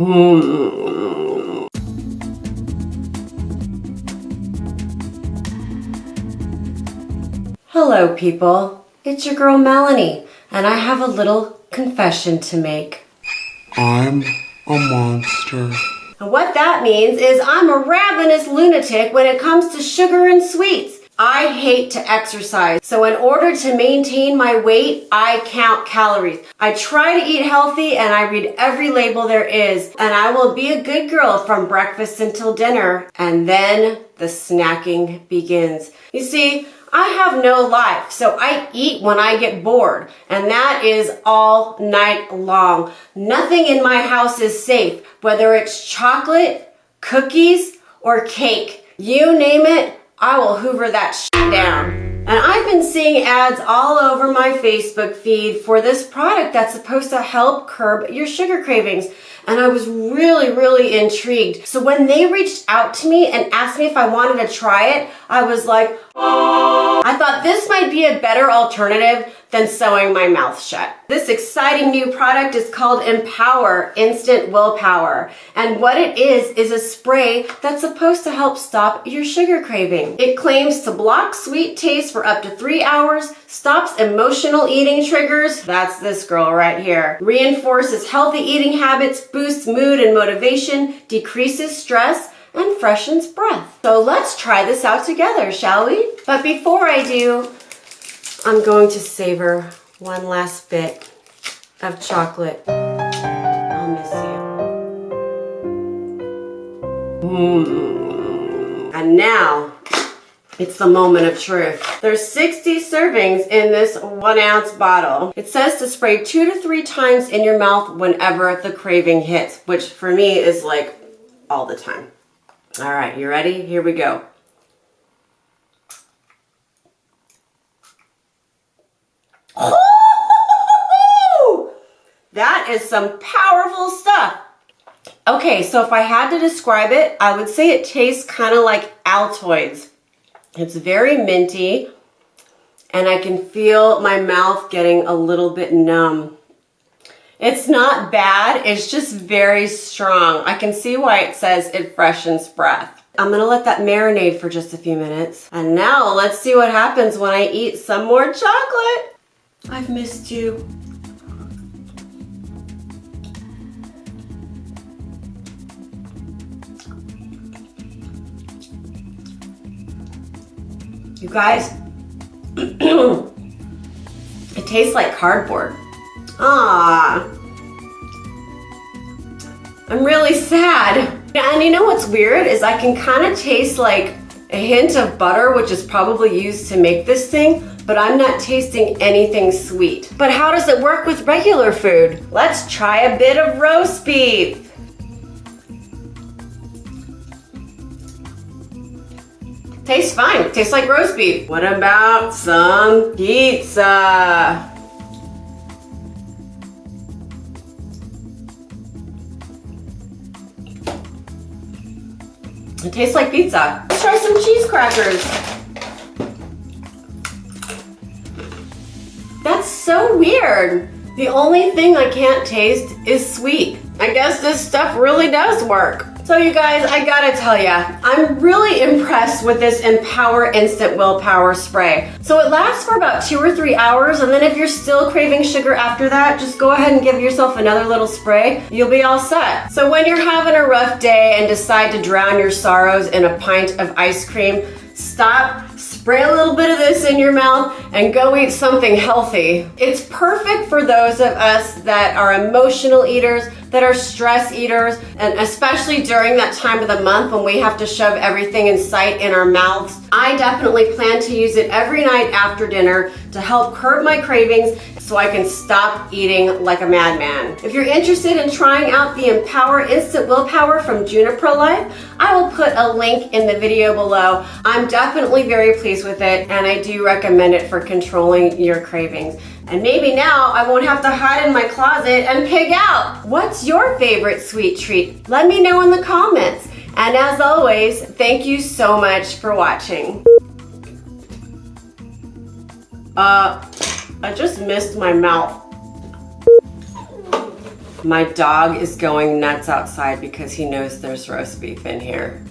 Hello people, it's your girl Melanie, and I have a little confession to make. I'm a monster. And what that means is I'm a ravenous lunatic when it comes to sugar and sweets. I hate to exercise, so in order to maintain my weight, I count calories. I try to eat healthy and I read every label there is, and I will be a good girl from breakfast until dinner, and then the snacking begins. You see, I have no life, so I eat when I get bored, and that is all night long. Nothing in my house is safe, whether it's chocolate, cookies, or cake. You name it, I will hoover that shit down. And I've been seeing ads all over my Facebook feed for this product that's supposed to help curb your sugar cravings. And I was really intrigued. So when they reached out to me and asked me if I wanted to try it, I was like, oh. I thought this might be a better alternative than sewing my mouth shut. This exciting new product is called Empower Instant Willpower. And what it is a spray that's supposed to help stop your sugar craving. It claims to block sweet taste for up to 3 hours, stops emotional eating triggers, that's this girl right here, reinforces healthy eating habits, boosts mood and motivation, decreases stress, and freshens breath. So let's try this out together, shall we? But before I do, I'm going to savor one last bit of chocolate. I'll miss you. And now, it's the moment of truth. There's 60 servings in this 1 ounce bottle. It says to spray 2 to 3 times in your mouth whenever the craving hits, which for me is like all the time. All right, you ready? Here we go. Oh, that is some powerful stuff. Okay, so if I had to describe it, I would say it tastes kind of like Altoids. It's very minty, and I can feel my mouth getting a little bit numb. It's not bad, it's just very strong. I can see why it says it freshens breath. I'm gonna let that marinate for just a few minutes. And now let's see what happens when I eat some more chocolate. I've missed you. You guys, it tastes like cardboard. Ah, I'm really sad. And you know what's weird is I can kind of taste like a hint of butter, which is probably used to make this thing, but I'm not tasting anything sweet. But how does it work with regular food? Let's try a bit of roast beef. Tastes fine, tastes like roast beef. What about some pizza? It tastes like pizza. Let's try some cheese crackers. That's so weird. The only thing I can't taste is sweet. I guess this stuff really does work. So you guys, I gotta tell ya, I'm really impressed with this Empower Instant Willpower Spray. So it lasts for about 2 or 3 hours, and then if you're still craving sugar after that, just go ahead and give yourself another little spray. You'll be all set. So when you're having a rough day and decide to drown your sorrows in a pint of ice cream, stop, spray a little bit of this in your mouth, and go eat something healthy. It's perfect for those of us that are emotional eaters, that are stress eaters, and especially during that time of the month when we have to shove everything in sight in our mouths. I definitely plan to use it every night after dinner to help curb my cravings so I can stop eating like a madman. If you're interested in trying out the Empower Instant Willpower from Juniper Life, I will put a link in the video below. I'm definitely very pleased with it, and I do recommend it for controlling your cravings. And maybe now I won't have to hide in my closet and pig out. What's your favorite sweet treat? Let me know in the comments. And as always, thank you so much for watching. I just missed my mouth. My dog is going nuts outside because he knows there's roast beef in here.